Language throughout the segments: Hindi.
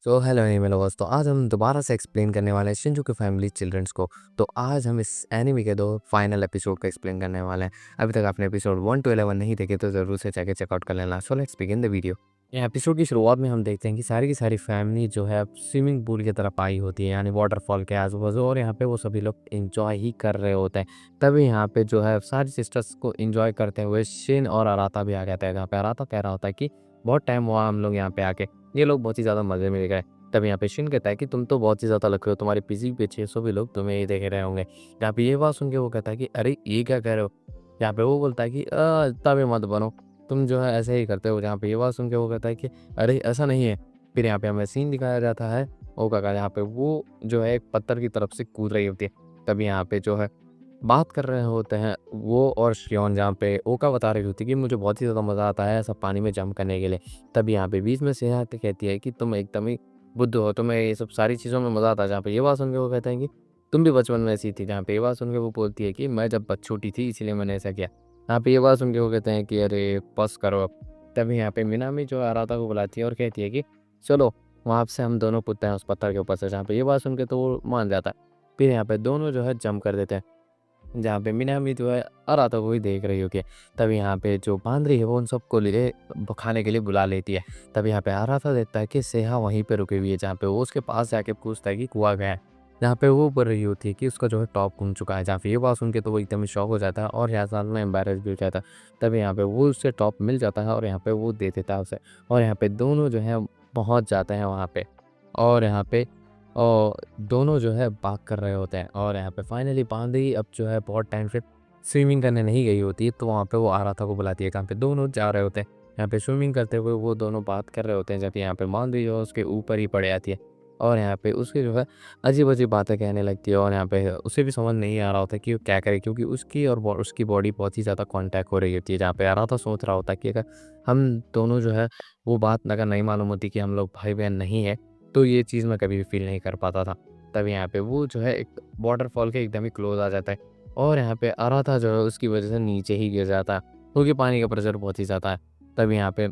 Hello anime lovers. तो आज हम दोबारा से एक्सप्लेन करने वाले हैं शिंजुकी फैमिली चिल्ड्रंस को। तो आज हम इस एनीमे के 2 फाइनल एपिसोड का एक्सप्लेन करने वाले हैं। अभी तक आपने एपिसोड 1 टू 11 नहीं देखे तो ज़रूर से जाके चेकआउट कर लेना। So let's begin the video. ये एपिसोड की शुरुआत में हम देखते हैं कि सारी की सारी फैमिली जो है स्विमिंग पूल की तरफ आई होती है, यानी वाटरफॉल के आजू-बाजू, और यहाँ पे वो सभी लोग एंजॉय ही कर रहे होते हैं। तभी यहाँ पे जो है सारी सिस्टर्स को एंजॉय करते हुए शिन और अराता भी आ जाता है, जहाँ पे अराता कह रहा होता है कि बहुत टाइम हुआ हम लोग यहाँ पे आके, ये लोग बहुत ही ज़्यादा मज़े में गए। तब यहाँ पे शिन कहता है कि तुम तो बहुत ही ज़्यादा लकी हो, तुम्हारे पीछे पे 600 भी लोग तुम्हें ही देख रहे होंगे। यहाँ पे ये बात सुन के वो कहता है कि अरे ये क्या कह रहे हो? यहाँ पे वो बोलता है कि तभी मत बनो, तुम जो है ऐसे ही करते हो। जहाँ पे ये बात सुन के वो कहता है कि अरे ऐसा नहीं है। फिर यहाँ पे हमें सीन दिखाया जाता है ओका का, जहाँ पे वो जो है एक पत्थर की तरफ से कूद रही होती है। तभी यहाँ पे जो है बात कर रहे होते हैं वो और शियोन, जहाँ पे ओका बता रही होती है कि मुझे बहुत ही ज़्यादा मज़ा आता है ऐसा पानी में जंप करने के लिए। तभी यहाँ पे बीच में से आके कहती है कि तुम एकदम ही बुद्धू हो, तुम्हें ये सब सारी चीज़ों में मज़ा आता है। जहाँ पे ये बात सुन के वो कहते हैं कि तुम भी बचपन में ऐसी थी। जहाँ पे ये बात सुन के वो बोलती है कि मैं जब छोटी थी इसीलिए मैंने ऐसा किया। यहाँ पे ये बात सुन के वो कहते हैं कि अरे बस करो अब। तभी यहाँ पे मिनामी जो है अराता को बुलाती है और कहती है कि चलो वहाँ से हम दोनों कूदते हैं उस पत्थर के ऊपर से। जहाँ पे ये बात सुन के तो वो मान जाता है। फिर यहाँ पे दोनों जो है जंप कर देते हैं, जहाँ पे मिनामी जो है अराता को ही देख रही होती है। तभी यहाँ पे जो बांदरी है वो उन सबको लिए खाने के लिए बुला लेती है। तभी यहाँ पे अराता देखता है कि सेहा वहीं पे रुकी हुई है, जहाँ पे वो उसके पास जाके पूछता है कि कुआं गया है। जहाँ पे वो बोल रही होती है कि उसका जो है टॉप घूम चुका है। जहाँ पे ये बात सुन के तो वो एकदम शॉक हो जाता है और यहाँ साल में एम्बेरस भी हो जाता है। तभी यहाँ पे वो उससे टॉप मिल जाता है और यहाँ पे वो दे देता है उसे, और यहाँ पे दोनों जो है पहुँच जाते हैं वहाँ पे। और यहाँ पे दोनों जो है बात कर रहे होते हैं, और यहाँ पे फाइनली बांदरी अब जो है बहुत टाइम से स्विमिंग करने नहीं गई होती है, तो वहाँ पे वो आराथा को बुलाती है, जहाँ पे दोनों जा रहे होते हैं। यहाँ पे स्विमिंग करते हुए वो दोनों बात कर रहे होते हैं, जब यहाँ पे बांदरी जो है उसके ऊपर ही पड़ जाती है और यहाँ पे उसकी जो है अजीब-अजीब बातें कहने लगती है। और यहाँ पे उसे भी समझ नहीं आ रहा होता कि वो क्या करे, क्योंकि उसकी और उसकी बॉडी बहुत ही ज़्यादा कॉन्टैक्ट हो रही होती है। जहाँ पे आराथा सोच रहा होता है कि अगर हम दोनों जो है वो बात अगर नहीं मालूम होती कि हम लोग भाई-बहन नहीं है, तो ये चीज़ मैं कभी भी फ़ील नहीं कर पाता था। तब यहाँ पे वो जो है एक वाटरफॉल के एकदम ही क्लोज़ आ जाता है, और यहाँ पे अराथा जो है उसकी वज़ह से नीचे ही गिर जाता है, क्योंकि पानी का प्रेशर बहुत ही ज़्यादा है। तब यहाँ पे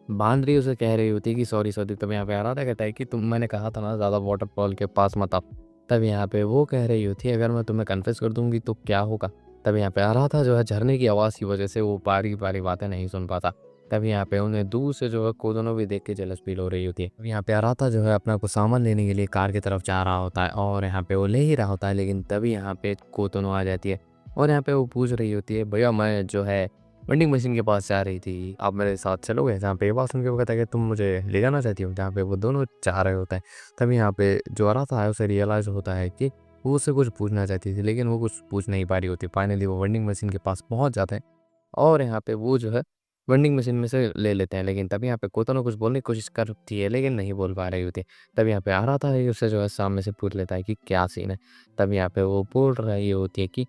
बांदरी उसे कह रही होती है कि सॉरी, सॉरी। तब यहाँ पे अराथा कहता है कि तुम मैंने कहा था ना ज़्यादा वाटरफॉल के पास मत आओ। तब यहाँ पे वो कह रही होती है अगर मैं तुम्हें कन्फेस कर दूँगी तो क्या होगा? तब यहाँ पे अराथा जो है झरने की आवाज़ की वज़ह से वो बारी-बारी बातें नहीं सुन पाता। तब यहाँ पे उन्हें दूर से जो है कोदोनो भी देख के जेलस फ़ील हो रही होती है। अब यहाँ पे अराथा जो है अपना कुछ सामान लेने के लिए कार की तरफ जा रहा होता है, और यहाँ पे वो ले ही रहा होता है, लेकिन तभी यहाँ पे कोदोनो आ जाती है और यहाँ पे वो पूछ रही होती है भैया मैं जो है वेंडिंग मशीन के पास जा रही थी, आप मेरे साथ चलोगे? जहाँ पे ये बात सुन के वो कहता है कि तुम मुझे ले जाना चाहती हो? जहाँ पे वो दोनों जा रहे होते हैं। तभी यहाँ पे जो अराथा है उसे रियलाइज़ होता है कि वो उससे कुछ पूछना चाहती थी, लेकिन वो कुछ पूछ नहीं पा रही होती। फाइनली वो वेंडिंग मशीन के पास पहुँच जाते हैं और यहाँ पे वो जो है वेंडिंग मशीन में से ले लेते हैं, लेकिन तभी यहाँ पे कोतनो कुछ बोलने की कोशिश करती है, लेकिन नहीं बोल पा रही होती है। तभी यहाँ पे अराथा है उससे जो है सामने से पूछ लेता है कि क्या सीन है? तब यहाँ पे वो बोल रही होती है कि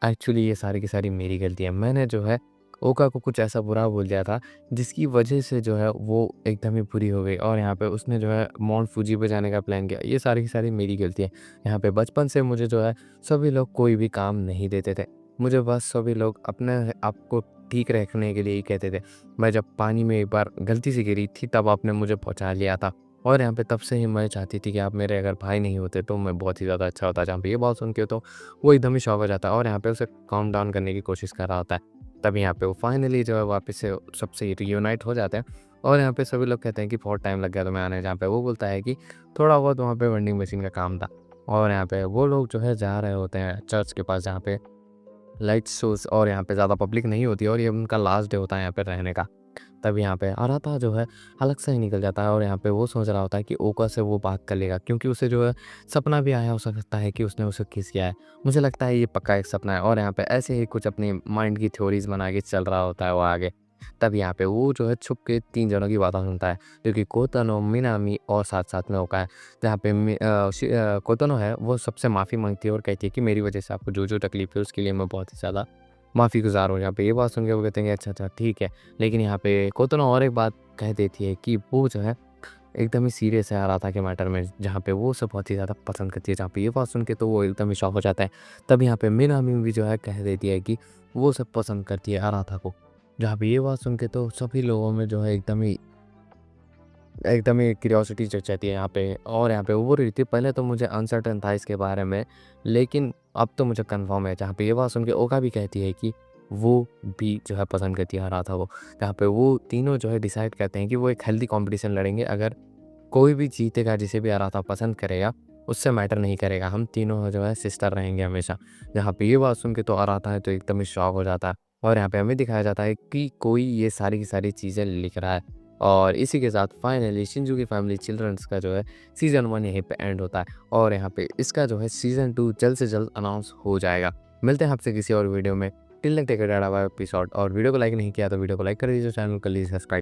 एक्चुअली ये सारी की सारी मेरी गलती है। मैंने जो है ओका को कुछ ऐसा बुरा बोल दिया था, जिसकी वजह से जो है वो एकदम ही बुरी हो गई, और यहाँ पे उसने जो है माउंट फूजी पे जाने का प्लान किया। ये सारी की सारी मेरी गलती है। यहाँ पे बचपन से मुझे जो है सभी लोग कोई भी काम नहीं देते थे। मुझे बस सभी लोग अपने आप को ठीक रखने के लिए ही कहते थे। मैं जब पानी में एक बार गलती से गिरी थी तब आपने मुझे पहुँचा लिया था, और यहाँ पे तब से ही मैं चाहती थी कि आप मेरे अगर भाई नहीं होते तो मैं बहुत ही ज़्यादा अच्छा होता। जहाँ पे ये बात सुन के तो वो एकदम ही शॉक हो जाता है और यहाँ पे उसे काम डाउन करने की कोशिश कर रहा होता है। तब यहाँ पे वो फाइनली जो है वापस से सबसे रियूनाइट हो जाते हैं, और यहाँ पे सभी लोग कहते हैं कि बहुत टाइम लग गया तुम्हें आने। जहाँ पे वो बोलता है कि थोड़ा बहुत वहाँ पे वेंडिंग मशीन का काम था, और यहाँ पे वो लोग जो है जा रहे होते हैं चर्च के पास, जहाँ पे लाइट शोज़ और यहाँ पे ज़्यादा पब्लिक नहीं होती है, और ये उनका लास्ट डे होता है यहाँ पे रहने का। तब यहाँ पे अराता जो है अलग से ही निकल जाता है, और यहाँ पे वो सोच रहा होता है कि ओका से वो बात कर लेगा, क्योंकि उसे जो है सपना भी आया हो सकता है कि उसने उसे किस किया है। मुझे लगता है ये पक्का एक सपना है, और यहाँ पे ऐसे ही कुछ अपनी माइंड की थ्योरीज बना के चल रहा होता है वो आगे। तब यहाँ पे वो जो है छुप के 3 जनों की बातें सुनता है, जो कि कोतनो, मिनामी और साथ-साथ में ओका है। जहाँ पे कोतनो है वो सबसे माफ़ी माँगती है और कहती है कि मेरी वज़ह से आपको जो-जो तकलीफ़ है उसके लिए मैं बहुत ही ज़्यादा माफ़ीगुज़ार हूँ। यहाँ पे ये बात सुन के वो कहते हैं कि अच्छा, अच्छा ठीक है। लेकिन यहाँ पे कोतनो और एक बात कह देती है कि वो जो है एकदम ही सीरियस है अराथा के मैटर में, जहाँ पे वो उसे बहुत ही ज़्यादा पसंद करती है। जहाँ पे ये बात सुन के तो वो एकदम ही शॉक हो जाता है। तब यहाँ पे मिनामी भी जो है कह देती है कि वो उसे पसंद करती है अराथा को। जहाँ पे ये बात सुन के तो सभी लोगों में जो है एकदम ही एकदम ही क्यूरियोसिटी जग जाती है यहाँ पे और यहाँ पे वो रही थी। पहले तो मुझे अनसर्टेन था इसके बारे में, लेकिन अब तो मुझे कन्फर्म है। जहाँ पे ये बात सुन के ओका भी कहती है कि वो भी जो है पसंद करती है हरा था वो। जहाँ पे वो तीनों जो है डिसाइड करते हैं कि वो एक हेल्दी कॉम्पिटिशन लड़ेंगे। अगर कोई भी जीतेगा, जिसे भी हरा था पसंद करेगा, उससे मैटर नहीं करेगा, हम तीनों जो है सिस्टर रहेंगे हमेशा। जहाँ पे ये बात सुन के तो हरा है तो एकदम ही शॉक हो जाता है और यहाँ पे हमें दिखाया जाता है कि कोई ये सारी की सारी चीज़ें लिख रहा है। और इसी के साथ फाइनली शिंजू की फैमिली चिल्ड्रंस का जो है सीज़न 1 यहीं पे एंड होता है और यहाँ पे इसका जो है सीज़न 2 जल्द से जल्द अनाउंस हो जाएगा। मिलते हैं आपसे किसी और वीडियो में। Till then take care, bye bye, peace out. और वीडियो को लाइक नहीं किया तो वीडियो को लाइक कर दीजिए, चैनल को कर लीजिए सब्सक्राइब।